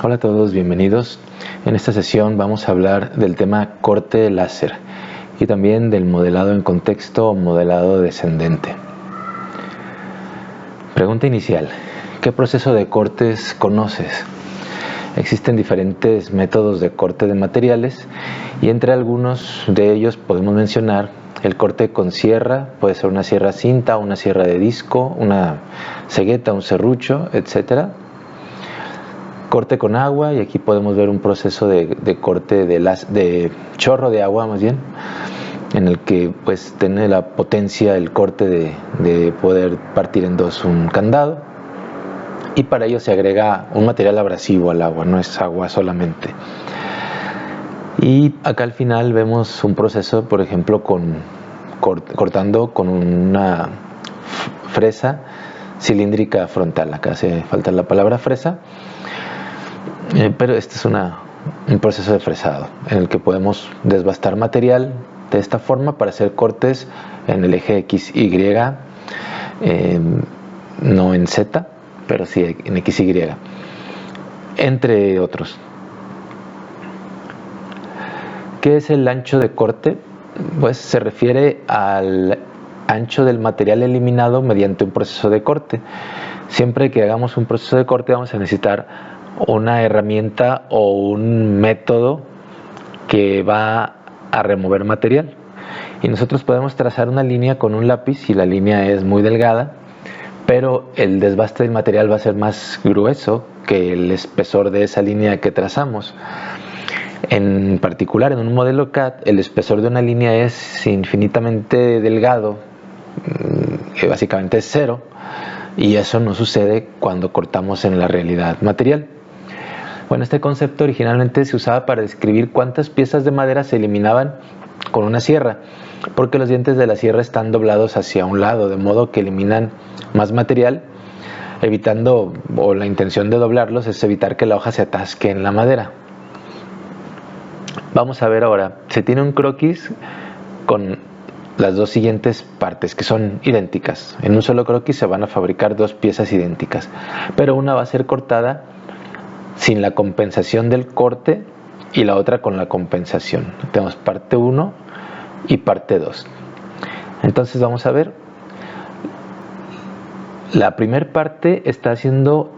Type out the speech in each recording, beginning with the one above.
Hola a todos, bienvenidos. En esta sesión vamos a hablar del tema corte láser y también del modelado en contexto o modelado descendente. Pregunta inicial: ¿qué proceso de cortes conoces? Existen diferentes métodos de corte de materiales y entre algunos de ellos podemos mencionar el corte con sierra, puede ser una sierra cinta, una sierra de disco, una cegueta, un serrucho, etc. Corte con agua, y aquí podemos ver un proceso de corte de chorro de agua más bien, en el que pues tiene la potencia el corte de poder partir en dos un candado, y para ello se agrega un material abrasivo al agua, no es agua solamente. Y acá al final vemos un proceso, por ejemplo, cortando con una fresa cilíndrica frontal. Acá hace falta la palabra fresa, pero este es un proceso de fresado en el que podemos desbastar material de esta forma para hacer cortes en el eje XY, no en Z, pero sí en XY, entre otros. ¿Qué es el ancho de corte? Pues se refiere al ancho del material eliminado mediante un proceso de corte. Siempre que hagamos un proceso de corte vamos a necesitar una herramienta o un método que va a remover material, y nosotros podemos trazar una línea con un lápiz si la línea es muy delgada, pero el desbaste del material va a ser más grueso que el espesor de esa línea que trazamos. En particular, en un modelo CAD, el espesor de una línea es infinitamente delgado, que básicamente es cero, y eso no sucede cuando cortamos en la realidad material. Bueno, este concepto originalmente se usaba para describir cuántas piezas de madera se eliminaban con una sierra, porque los dientes de la sierra están doblados hacia un lado, de modo que eliminan más material, evitando, o la intención de doblarlos es evitar que la hoja se atasque en la madera. Vamos a ver ahora, se tiene un croquis con las dos siguientes partes que son idénticas. En un solo croquis se van a fabricar dos piezas idénticas, pero una va a ser cortada sin la compensación del corte y la otra con la compensación. Tenemos parte 1 y parte 2. Entonces vamos a ver. La primera parte está haciendo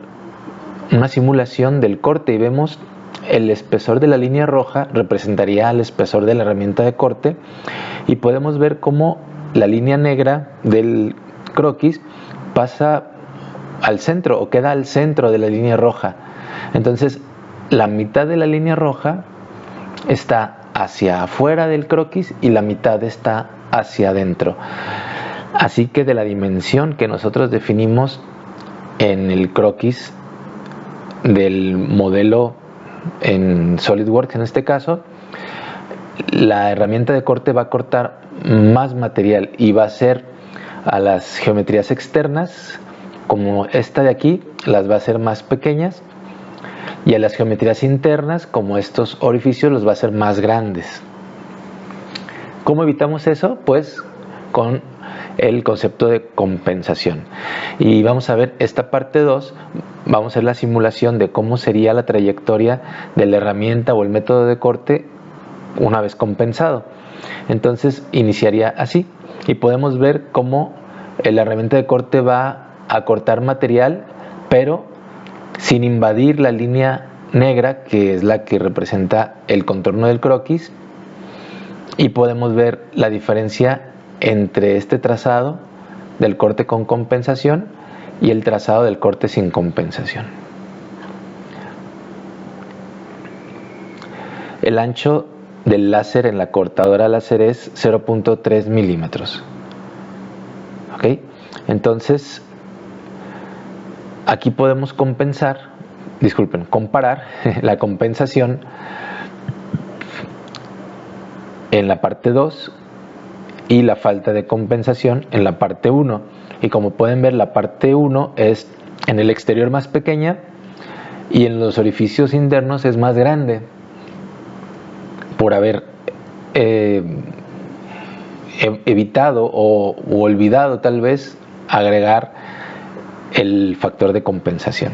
una simulación del corte y vemos el espesor de la línea roja representaría el espesor de la herramienta de corte, y podemos ver cómo la línea negra del croquis pasa al centro o queda al centro de la línea roja. Entonces la mitad de la línea roja está hacia afuera del croquis y la mitad está hacia adentro. Así que de la dimensión que nosotros definimos en el croquis del modelo en SolidWorks, en este caso, la herramienta de corte va a cortar más material y va a ser a las geometrías externas, como esta de aquí, las va a hacer más pequeñas, y a las geometrías internas, como estos orificios, los va a hacer más grandes. ¿Cómo evitamos eso? Pues con el concepto de compensación. Y vamos a ver esta parte 2, vamos a hacer la simulación de cómo sería la trayectoria de la herramienta o el método de corte una vez compensado. Entonces iniciaría así, y podemos ver cómo la herramienta de corte va a cortar material, pero sin invadir la línea negra, que es la que representa el contorno del croquis, y podemos ver la diferencia entre este trazado del corte con compensación y el trazado del corte sin compensación. El ancho del láser en la cortadora láser es 0.3 milímetros. ¿Ok? Entonces aquí podemos comparar la compensación en la parte 2 y la falta de compensación en la parte 1. Y como pueden ver, la parte 1 es en el exterior más pequeña y en los orificios internos es más grande, por haber evitado o olvidado tal vez agregar el factor de compensación.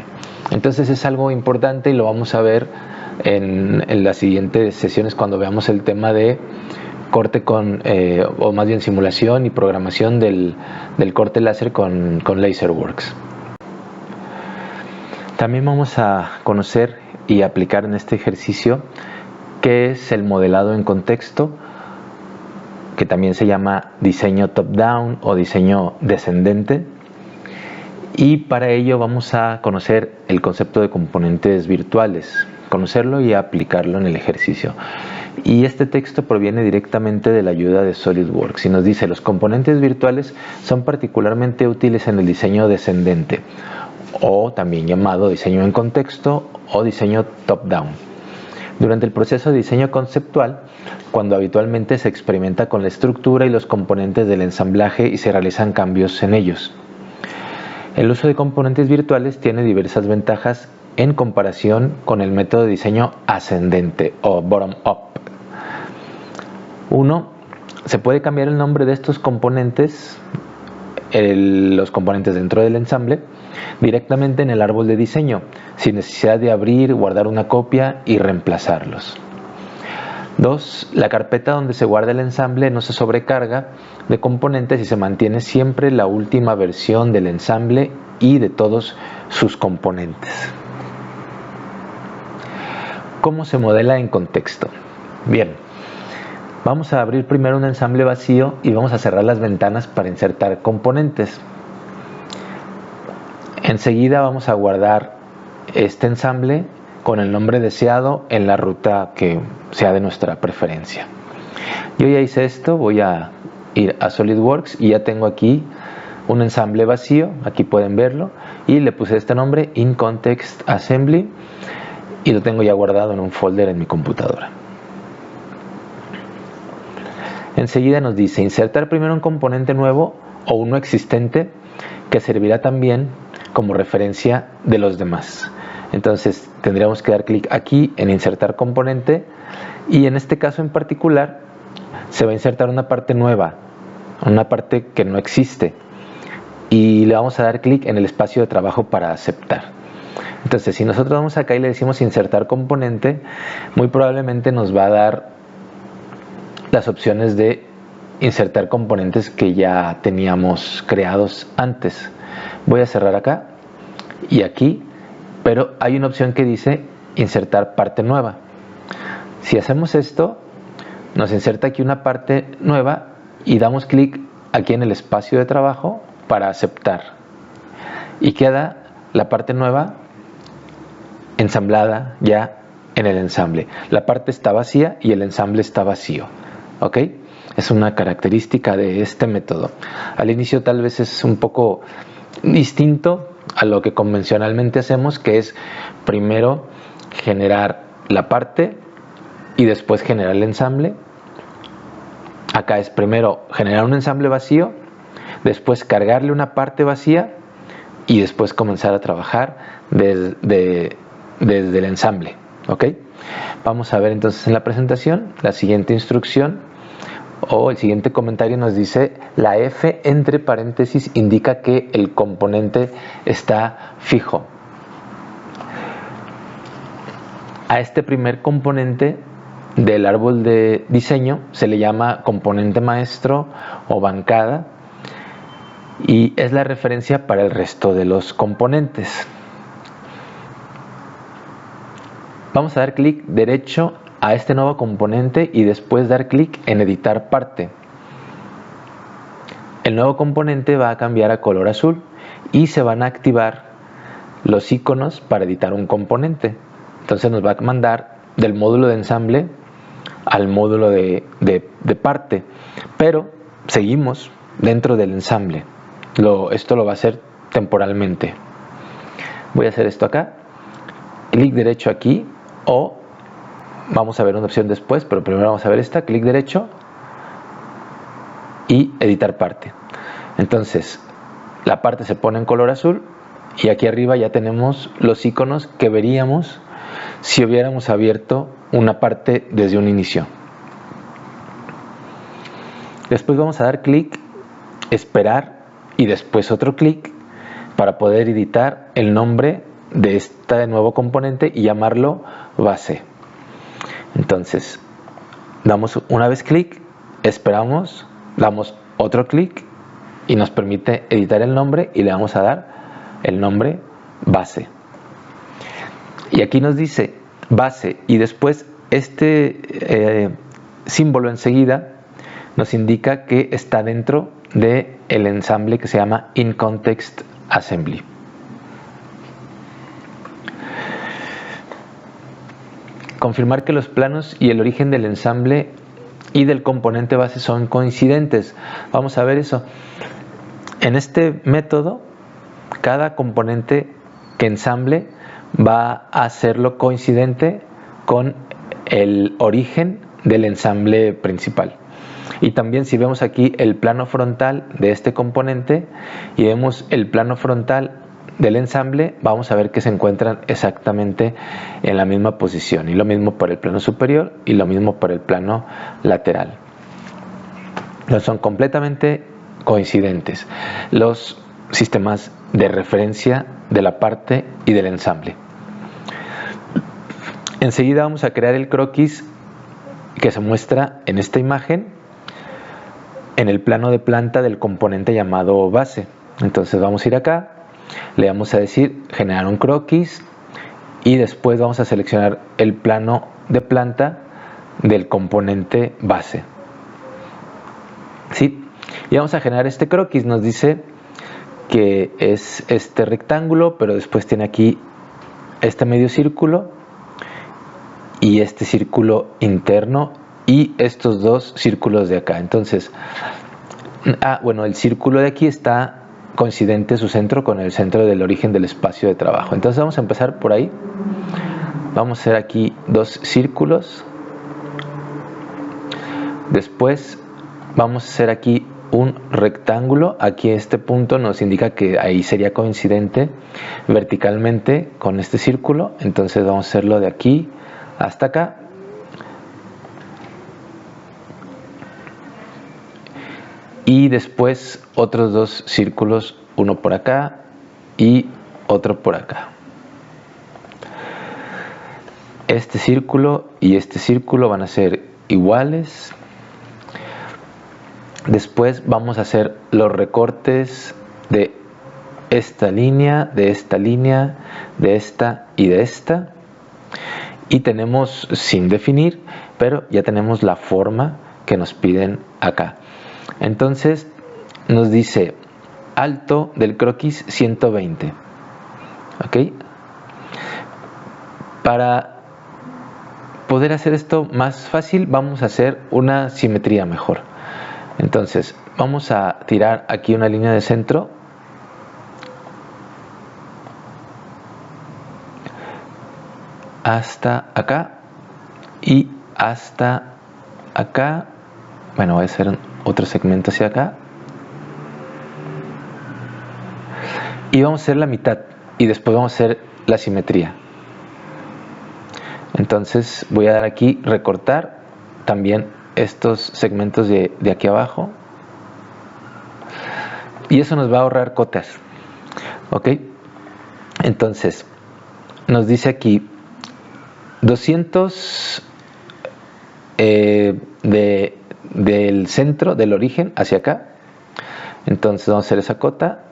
Entonces es algo importante y lo vamos a ver en las siguientes sesiones cuando veamos el tema de corte o más bien simulación y programación del corte láser con LaserWorks. También vamos a conocer y aplicar en este ejercicio qué es el modelado en contexto, que también se llama diseño top-down o diseño descendente. Y para ello vamos a conocer el concepto de componentes virtuales, conocerlo y aplicarlo en el ejercicio. Y este texto proviene directamente de la ayuda de SolidWorks y nos dice: los componentes virtuales son particularmente útiles en el diseño descendente, o también llamado diseño en contexto o diseño top-down. Durante el proceso de diseño conceptual, cuando habitualmente se experimenta con la estructura y los componentes del ensamblaje y se realizan cambios en ellos. El uso de componentes virtuales tiene diversas ventajas en comparación con el método de diseño ascendente o bottom-up. 1. Se puede cambiar el nombre de estos componentes, los componentes dentro del ensamble, directamente en el árbol de diseño, sin necesidad de abrir, guardar una copia y reemplazarlos. 2. La carpeta donde se guarda el ensamble no se sobrecarga de componentes y se mantiene siempre la última versión del ensamble y de todos sus componentes. ¿Cómo se modela en contexto? Bien, vamos a abrir primero un ensamble vacío y vamos a cerrar las ventanas para insertar componentes. Enseguida vamos a guardar este ensamble con el nombre deseado en la ruta que sea de nuestra preferencia. Yo ya hice esto, voy a ir a SolidWorks y ya tengo aquí un ensamble vacío, aquí pueden verlo, y le puse este nombre, In Context Assembly, y lo tengo ya guardado en un folder en mi computadora. Enseguida nos dice insertar primero un componente nuevo o uno existente que servirá también como referencia de los demás. Entonces tendríamos que dar clic aquí en insertar componente y en este caso en particular se va a insertar una parte nueva, una parte que no existe, y le vamos a dar clic en el espacio de trabajo para aceptar. Entonces si nosotros vamos acá y le decimos insertar componente, muy probablemente nos va a dar las opciones de insertar componentes que ya teníamos creados antes. Voy a cerrar acá y aquí, pero hay una opción que dice insertar parte nueva. Si hacemos esto, nos inserta aquí una parte nueva y damos clic aquí en el espacio de trabajo para aceptar. Y queda la parte nueva ensamblada ya en el ensamble. La parte está vacía y el ensamble está vacío. ¿Ok? Es una característica de este método. Al inicio tal vez es un poco distinto a lo que convencionalmente hacemos, que es primero generar la parte y después generar el ensamble. Acá es primero generar un ensamble vacío, después cargarle una parte vacía y después comenzar a trabajar desde el ensamble. ¿Ok? Vamos a ver entonces en la presentación la siguiente instrucción. O el siguiente comentario nos dice: la F entre paréntesis indica que el componente está fijo. A este primer componente del árbol de diseño se le llama componente maestro o bancada y es la referencia para el resto de los componentes. Vamos a dar clic derecho a este nuevo componente y después dar clic en editar parte. El nuevo componente va a cambiar a color azul y se van a activar los iconos para editar un componente. Entonces nos va a mandar del módulo de ensamble al módulo de parte, pero seguimos dentro del ensamble. Esto lo va a hacer temporalmente. Voy a hacer esto acá, clic derecho aquí, o vamos a ver una opción después, pero primero vamos a ver esta, clic derecho y editar parte. Entonces la parte se pone en color azul y aquí arriba ya tenemos los iconos que veríamos si hubiéramos abierto una parte desde un inicio. Después vamos a dar clic, esperar y después otro clic para poder editar el nombre de este nuevo componente y llamarlo base. Entonces, damos una vez clic, esperamos, damos otro clic y nos permite editar el nombre y le vamos a dar el nombre base. Y aquí nos dice base y después este símbolo enseguida nos indica que está dentro del ensamble que se llama InContext Assembly. Confirmar que los planos y el origen del ensamble y del componente base son coincidentes. Vamos a ver eso. En este método, cada componente que ensamble va a hacerlo coincidente con el origen del ensamble principal. Y también si vemos aquí el plano frontal de este componente y vemos el plano frontal del ensamble, vamos a ver que se encuentran exactamente en la misma posición, y lo mismo para el plano superior y lo mismo para el plano lateral. No son completamente coincidentes los sistemas de referencia de la parte y del ensamble. Enseguida vamos a crear el croquis que se muestra en esta imagen en el plano de planta del componente llamado base. Entonces vamos a ir acá, le vamos a decir generar un croquis y después vamos a seleccionar el plano de planta del componente base. ¿Sí? Y vamos a generar este croquis. Nos dice que es este rectángulo, pero después tiene aquí este medio círculo y este círculo interno y estos dos círculos de acá. Entonces, bueno, el círculo de aquí está coincidente su centro con el centro del origen del espacio de trabajo. Entonces vamos a empezar por ahí. Vamos a hacer aquí dos círculos. Después vamos a hacer aquí un rectángulo. Aquí este punto nos indica que ahí sería coincidente verticalmente con este círculo. Entonces vamos a hacerlo de aquí hasta acá. Y después otros dos círculos, uno por acá y otro por acá. Este círculo y este círculo van a ser iguales. Después vamos a hacer los recortes de esta línea, de esta línea, de esta y de esta. Y tenemos sin definir, pero ya tenemos la forma que nos piden acá. Entonces nos dice alto del croquis 120. ¿Ok? Para poder hacer esto más fácil, vamos a hacer una simetría mejor. Entonces vamos a tirar aquí una línea de centro hasta acá y hasta acá. Bueno, voy a hacer otro segmento hacia acá y vamos a hacer la mitad y después vamos a hacer la simetría. Entonces voy a dar aquí recortar también estos segmentos de aquí abajo y eso nos va a ahorrar cotas. Ok, entonces nos dice aquí 200 del centro, del origen hacia acá. Entonces vamos a hacer esa cota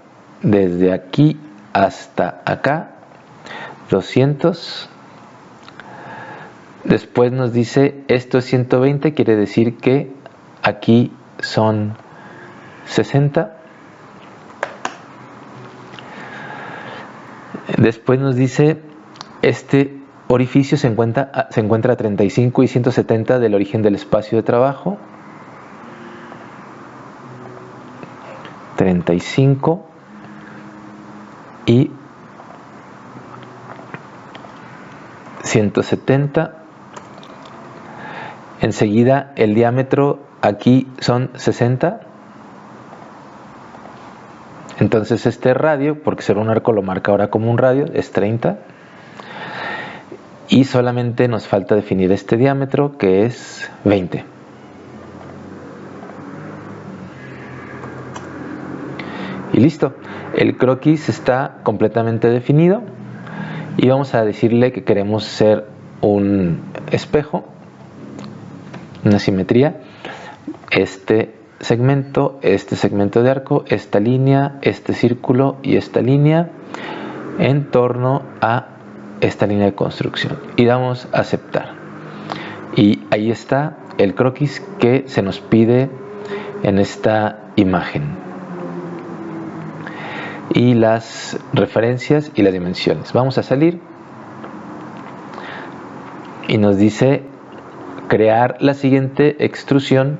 desde aquí hasta acá, 200. Después nos dice esto es 120, quiere decir que aquí son 60. Después nos dice este orificio se encuentra a 35 y 170 del origen del espacio de trabajo. 35 y 170. Enseguida el diámetro aquí son 60. Entonces este radio, porque ser un arco lo marca ahora como un radio, es 30. Y solamente nos falta definir este diámetro que es 20. Y listo, el croquis está completamente definido y vamos a decirle que queremos ser un espejo, una simetría, este segmento de arco, esta línea, este círculo y esta línea en torno a esta línea de construcción, y damos a aceptar. Y ahí está el croquis que se nos pide en esta imagen, y las referencias y las dimensiones. Vamos a salir y nos dice crear la siguiente extrusión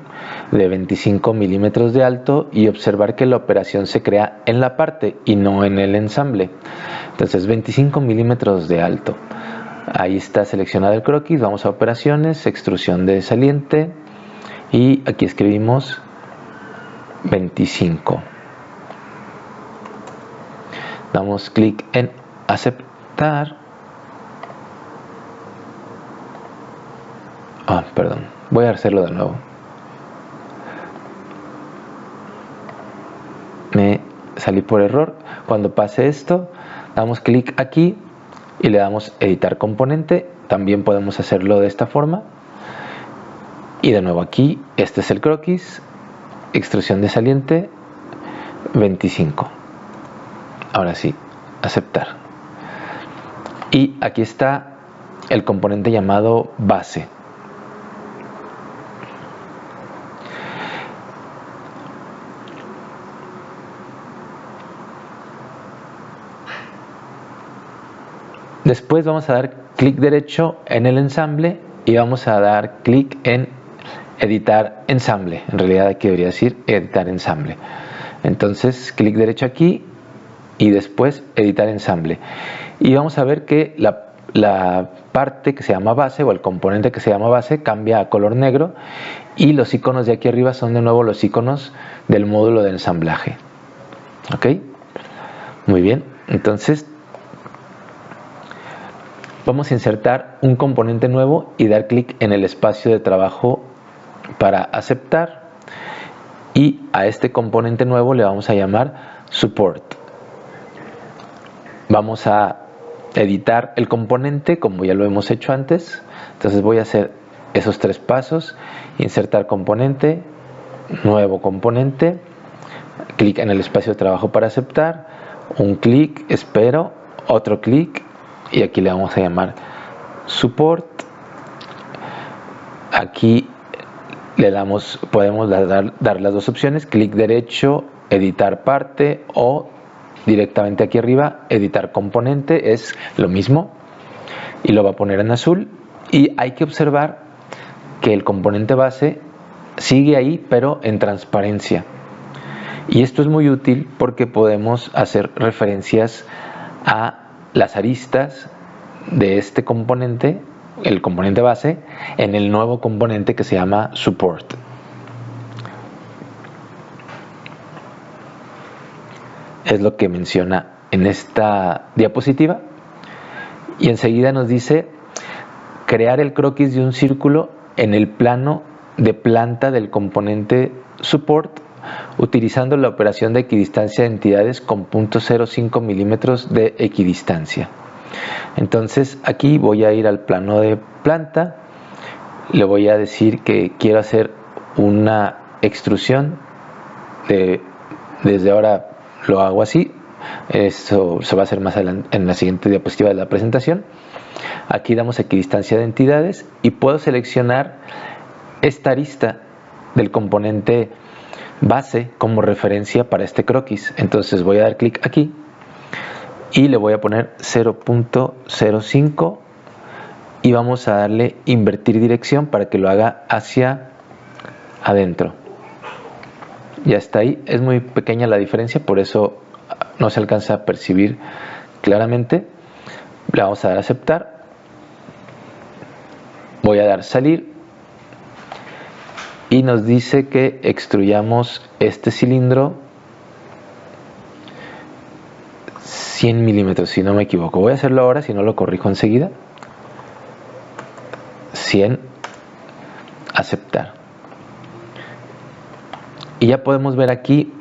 de 25 milímetros de alto y observar que la operación se crea en la parte y no en el ensamble. Entonces 25 milímetros de alto. Ahí está seleccionado el croquis. Vamos a operaciones, extrusión de saliente, y aquí escribimos 25. Damos clic en aceptar. Perdón, voy a hacerlo de nuevo. Me salí por error. Cuando pase esto, damos clic aquí y le damos editar componente. También podemos hacerlo de esta forma. Y de nuevo aquí, este es el croquis, extrusión de saliente 25. Ahora sí, aceptar. Y aquí está el componente llamado base. Después vamos a dar clic derecho en el ensamble y vamos a dar clic en editar ensamble. En realidad aquí debería decir editar ensamble. Entonces clic derecho aquí y después editar ensamble. Y vamos a ver que la parte que se llama base, o el componente que se llama base, cambia a color negro, y los iconos de aquí arriba son de nuevo los iconos del módulo de ensamblaje. ¿Ok? Muy bien. Entonces vamos a insertar un componente nuevo y dar clic en el espacio de trabajo para aceptar, y a este componente nuevo le vamos a llamar support. Vamos a editar el componente como ya lo hemos hecho antes. Entonces voy a hacer esos 3 pasos: insertar componente, nuevo componente, clic en el espacio de trabajo para aceptar, un clic, espero, otro clic, y aquí le vamos a llamar support. Aquí podemos dar las dos opciones: clic derecho, editar parte, o directamente aquí arriba, editar componente. Es lo mismo y lo va a poner en azul. Y hay que observar que el componente base sigue ahí, pero en transparencia. Y esto es muy útil porque podemos hacer referencias a las aristas de este componente, el componente base, en el nuevo componente que se llama support. Es lo que menciona en esta diapositiva. Y enseguida nos dice crear el croquis de un círculo en el plano de planta del componente support, utilizando la operación de equidistancia de entidades con 0.05 milímetros de equidistancia. Entonces aquí voy a ir al plano de planta, le voy a decir que quiero hacer una extrusión desde ahora lo hago así. Esto se va a hacer más adelante en la siguiente diapositiva de la presentación. Aquí damos equidistancia de entidades y puedo seleccionar esta arista del componente base como referencia para este croquis. Entonces voy a dar clic aquí y le voy a poner 0.05 y vamos a darle invertir dirección para que lo haga hacia adentro. Ya está ahí. Es muy pequeña la diferencia, por eso no se alcanza a percibir claramente. Le vamos a dar a aceptar. Voy a dar salir y nos dice que extruyamos este cilindro 100 milímetros, si no me equivoco. Voy a hacerlo ahora, si no lo corrijo enseguida. 100, aceptar. Y ya podemos ver aquí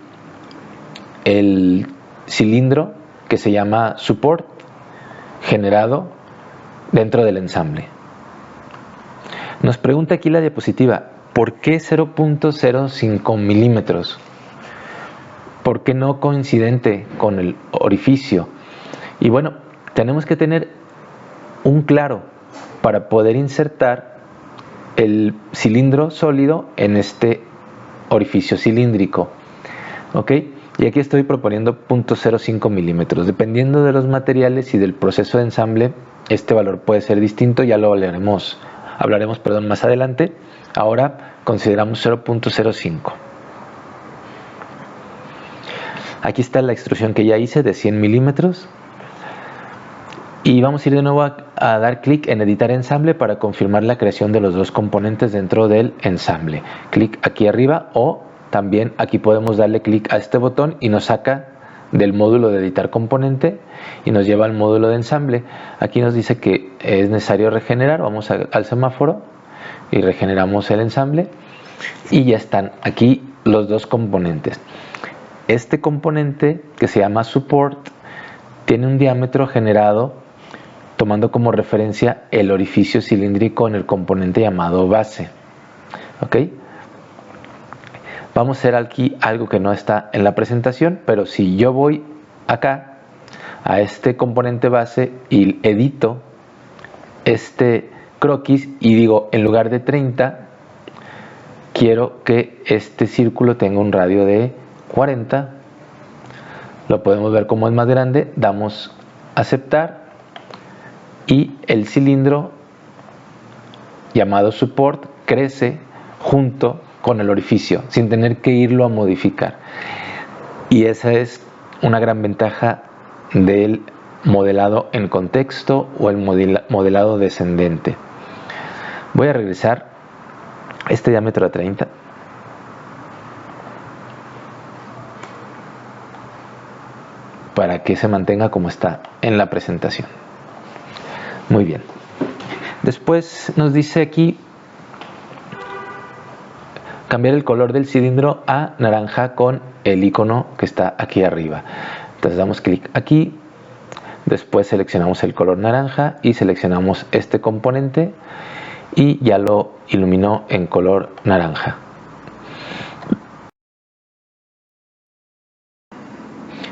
el cilindro que se llama support generado dentro del ensamble. Nos pregunta aquí la diapositiva, ¿por qué 0.05 milímetros? ¿Por qué no coincidente con el orificio? Y bueno, tenemos que tener un claro para poder insertar el cilindro sólido en este orificio cilíndrico. ¿Ok? Y aquí estoy proponiendo 0.05 milímetros. Dependiendo de los materiales y del proceso de ensamble, este valor puede ser distinto, ya lo hablaremos más adelante. Ahora consideramos 0.05. Aquí está la extrusión que ya hice de 100 milímetros. Y vamos a ir de nuevo a dar clic en editar ensamble para confirmar la creación de los dos componentes dentro del ensamble. Clic aquí arriba, o también aquí podemos darle clic a este botón y nos saca del módulo de editar componente y nos lleva al módulo de ensamble. Aquí nos dice que es necesario regenerar. Vamos al semáforo y regeneramos el ensamble y ya están aquí los dos componentes. Este componente, que se llama support, tiene un diámetro generado tomando como referencia el orificio cilíndrico en el componente llamado base. ¿Ok? Vamos a hacer aquí algo que no está en la presentación, pero si yo voy acá a este componente base y edito este croquis y digo, en lugar de 30, quiero que este círculo tenga un radio de 40, lo podemos ver como es más grande, damos a aceptar y el cilindro llamado support crece junto con el orificio sin tener que irlo a modificar. Y esa es una gran ventaja del modelado en contexto o el modelado descendente. Voy a regresar este diámetro a 30. Para que se mantenga como está en la presentación. Muy bien. Después nos dice aquí cambiar el color del cilindro a naranja con el icono que está aquí arriba. Entonces damos clic aquí, después seleccionamos el color naranja y seleccionamos este componente y ya lo iluminó en color naranja.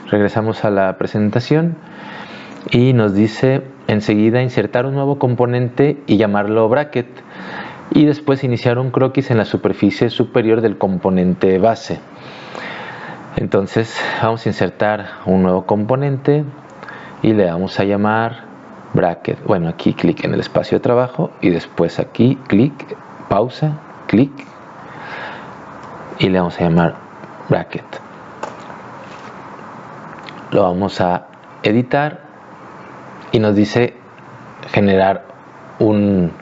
Regresamos a la presentación y nos dice enseguida insertar un nuevo componente y llamarlo bracket, y después iniciar un croquis en la superficie superior del componente base. Entonces vamos a insertar un nuevo componente y le vamos a llamar bracket. Bueno, aquí clic en el espacio de trabajo y después aquí clic, pausa, clic y le vamos a llamar bracket. Lo vamos a editar y nos dice generar un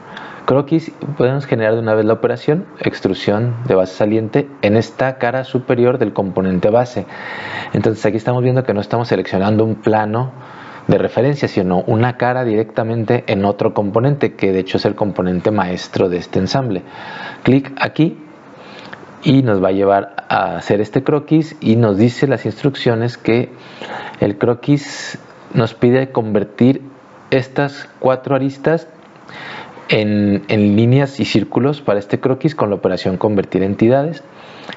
croquis. Podemos generar de una vez la operación extrusión de base saliente en esta cara superior del componente base. Entonces aquí estamos viendo que no estamos seleccionando un plano de referencia, sino una cara directamente en otro componente, que de hecho es el componente maestro de este ensamble. Clic aquí y nos va a llevar a hacer este croquis y nos dice las instrucciones que el croquis nos pide convertir estas 4 aristas en líneas y círculos para este croquis con la operación convertir entidades.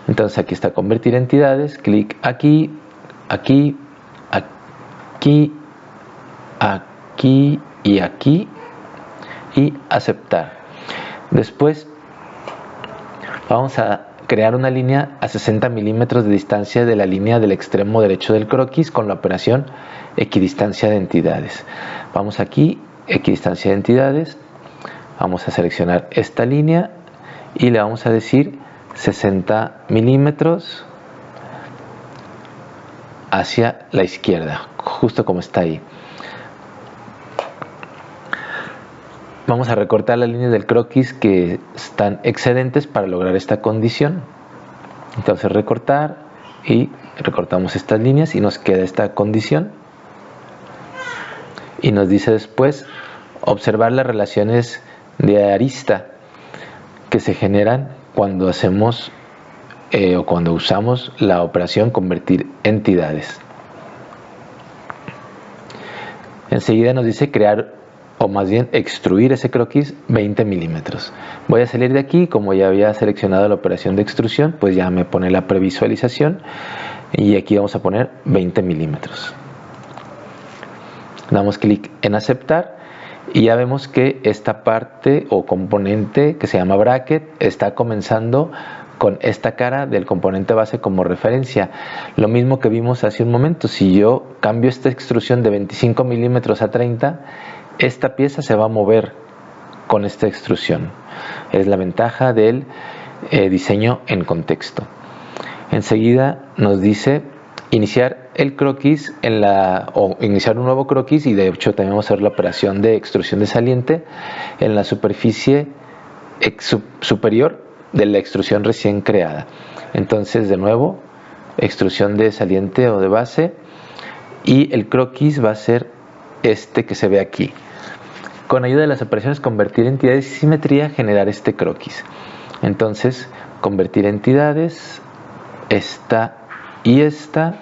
Entonces aquí está convertir entidades, clic aquí, aquí, aquí, aquí y aquí y aceptar. Después vamos a crear una línea a 60 milímetros de distancia de la línea del extremo derecho del croquis con la operación equidistancia de entidades. Vamos aquí, equidistancia de entidades, vamos a seleccionar esta línea y le vamos a decir 60 milímetros hacia la izquierda, justo como está ahí. Vamos a recortar las líneas del croquis que están excedentes para lograr esta condición. Entonces recortar y recortamos estas líneas y nos queda esta condición. Y nos dice después observar las relaciones de arista que se generan cuando hacemos o cuando usamos la operación convertir entidades. Enseguida nos dice crear, o más bien extruir ese croquis 20 milímetros. Voy a salir de aquí, como ya había seleccionado la operación de extrusión, pues ya me pone la previsualización y aquí vamos a poner 20 milímetros. Damos clic en aceptar y ya vemos que esta parte o componente que se llama bracket está comenzando con esta cara del componente base como referencia. Lo mismo que vimos hace un momento, si yo cambio esta extrusión de 25 milímetros a 30, esta pieza se va a mover con esta extrusión. Es la ventaja del diseño en contexto. Enseguida nos dice iniciar el croquis o iniciar un nuevo croquis, y de hecho también vamos a hacer la operación de extrusión de saliente en la superficie superior de la extrusión recién creada. Entonces, de nuevo, extrusión de saliente o de base, y el croquis va a ser este que se ve aquí. Con ayuda de las operaciones convertir entidades y simetría, generar este croquis. Entonces, convertir entidades, esta y esta,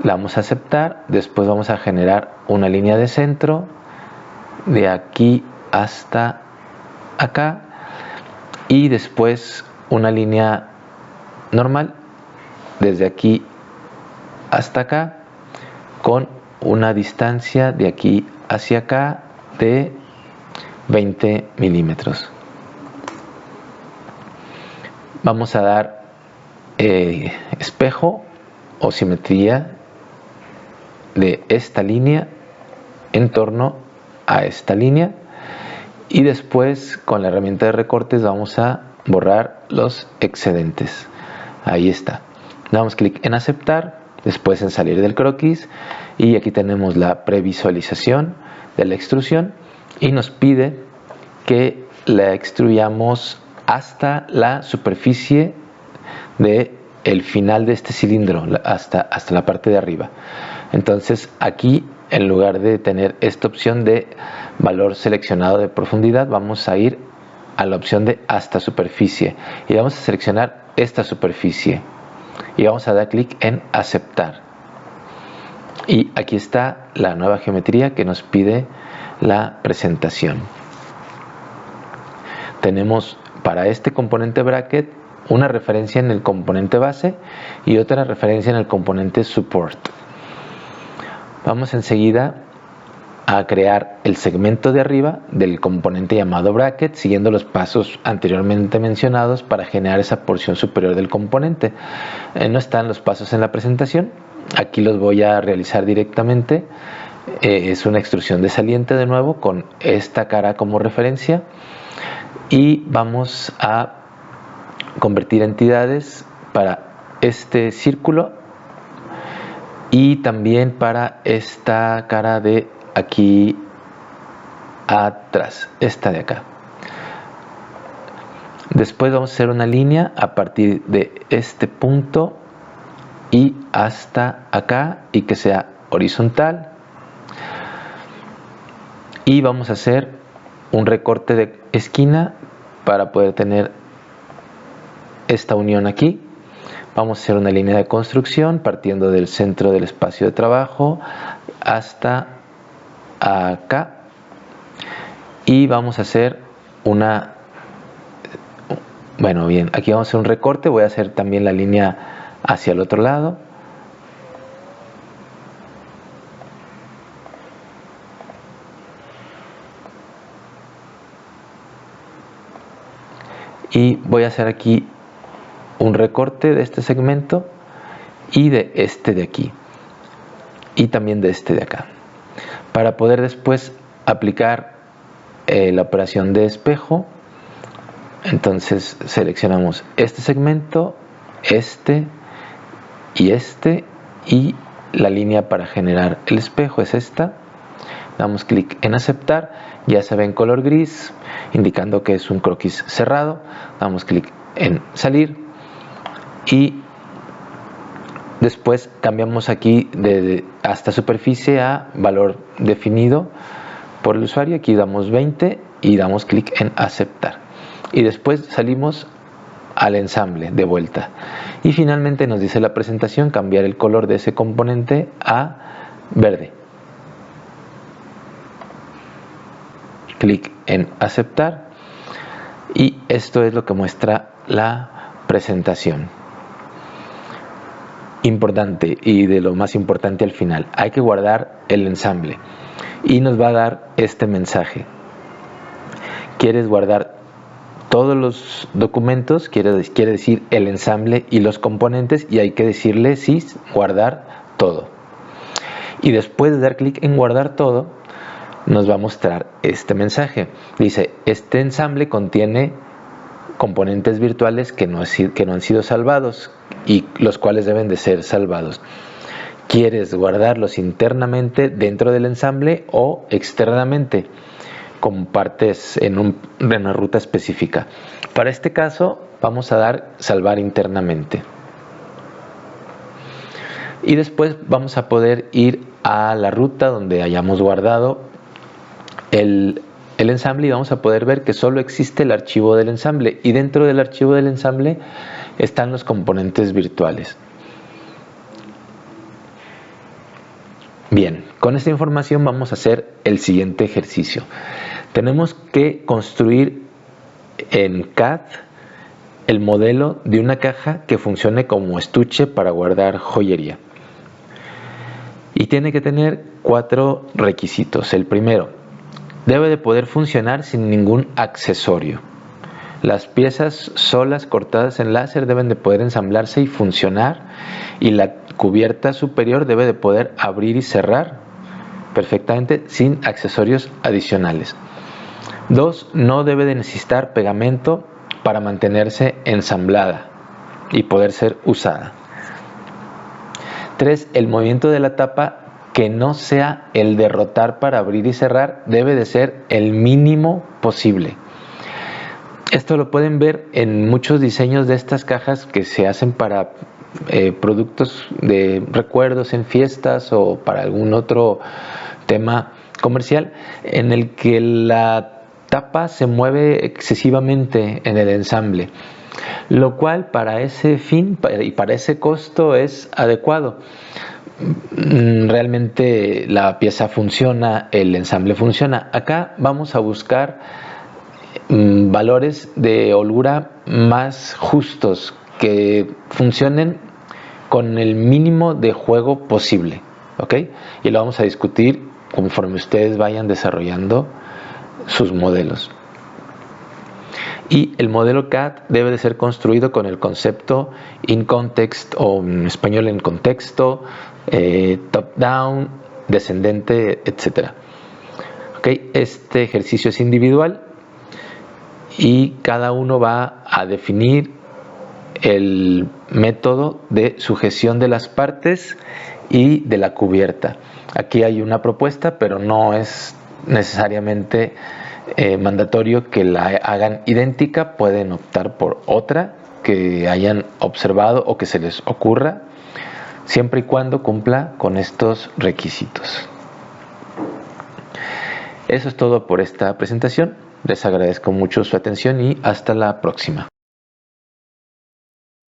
la vamos a aceptar. Después vamos a generar una línea de centro de aquí hasta acá, y después una línea normal desde aquí hasta acá con una distancia de aquí hacia acá de 20 milímetros. Vamos a dar espejo o simetría de esta línea en torno a esta línea, y después con la herramienta de recortes vamos a borrar los excedentes. Ahí está. Damos clic en aceptar, después en salir del croquis, y aquí tenemos la previsualización de la extrusión y nos pide que la extruyamos hasta la superficie de el final de este cilindro, hasta la parte de arriba. Entonces aquí, en lugar de tener esta opción de valor seleccionado de profundidad, vamos a ir a la opción de hasta superficie y vamos a seleccionar esta superficie y vamos a dar clic en aceptar. Y aquí está la nueva geometría que nos pide la presentación. Tenemos para este componente bracket una referencia en el componente base y otra referencia en el componente support. Vamos enseguida a crear el segmento de arriba del componente llamado bracket, siguiendo los pasos anteriormente mencionados para generar esa porción superior del componente. No están los pasos en la presentación, aquí los voy a realizar directamente. Es una extrusión de saliente de nuevo con esta cara como referencia, y vamos a convertir entidades para este círculo y también para esta cara de aquí atrás, esta de acá. Después vamos a hacer una línea a partir de este punto y hasta acá, y que sea horizontal, y vamos a hacer un recorte de esquina para poder tener esta unión aquí. Vamos a hacer una línea de construcción partiendo del centro del espacio de trabajo hasta acá, y vamos a hacer aquí vamos a hacer un recorte. Voy a hacer también la línea hacia el otro lado, y voy a hacer aquí un recorte de este segmento y de este de aquí, y también de este de acá, para poder después aplicar la operación de espejo. Entonces seleccionamos este segmento, este, y la línea para generar el espejo es esta. Damos clic en aceptar, ya se ve en color gris indicando que es un croquis cerrado. Damos clic en salir y después cambiamos aquí de hasta superficie a valor definido por el usuario. Aquí damos 20 y damos clic en aceptar, y después salimos al ensamble de vuelta, y finalmente nos dice la presentación cambiar el color de ese componente a verde. clic en aceptar y esto es lo que muestra la presentación. Importante, y de lo más importante al final, hay que guardar el ensamble y nos va a dar este mensaje. ¿Quieres guardar todos los documentos? Quiere decir el ensamble y los componentes, y hay que decirle sí, guardar todo. Y después de dar clic en guardar todo, nos va a mostrar este mensaje. Dice, este ensamble contiene componentes virtuales que no han sido salvados y los cuales deben de ser salvados. ¿Quieres guardarlos internamente dentro del ensamble o externamente como partes en una ruta específica? Para este caso vamos a dar salvar internamente. Y después vamos a poder ir a la ruta donde hayamos guardado el ensamble y vamos a poder ver que solo existe el archivo del ensamble y dentro del archivo del ensamble están los componentes virtuales. Bien, con esta información vamos a hacer el siguiente ejercicio. Tenemos que construir en CAD el modelo de una caja que funcione como estuche para guardar joyería. Y tiene que tener 4 requisitos. El primero, debe de poder funcionar sin ningún accesorio. Las piezas solas cortadas en láser deben de poder ensamblarse y funcionar, y la cubierta superior debe de poder abrir y cerrar perfectamente sin accesorios adicionales. 2. No debe de necesitar pegamento para mantenerse ensamblada y poder ser usada. 3. El movimiento de la tapa, que no sea el de rotar para abrir y cerrar, debe de ser el mínimo posible. Esto lo pueden ver en muchos diseños de estas cajas que se hacen para productos de recuerdos en fiestas o para algún otro tema comercial, en el que la tapa se mueve excesivamente en el ensamble, lo cual para ese fin y para ese costo es adecuado. Realmente la pieza funciona, el ensamble funciona. Acá vamos a buscar valores de holgura más justos, que funcionen con el mínimo de juego posible, ¿ok? Y lo vamos a discutir conforme ustedes vayan desarrollando sus modelos. Y el modelo CAD debe de ser construido con el concepto in context, o en español en contexto, top down, descendente, etc. ¿Okay? Este ejercicio es individual y cada uno va a definir el método de sujeción de las partes y de la cubierta. Aquí hay una propuesta, pero no es necesariamente mandatorio que la hagan idéntica. Pueden optar por otra que hayan observado o que se les ocurra, siempre y cuando cumpla con estos requisitos. Eso es todo por esta presentación. Les agradezco mucho su atención y hasta la próxima.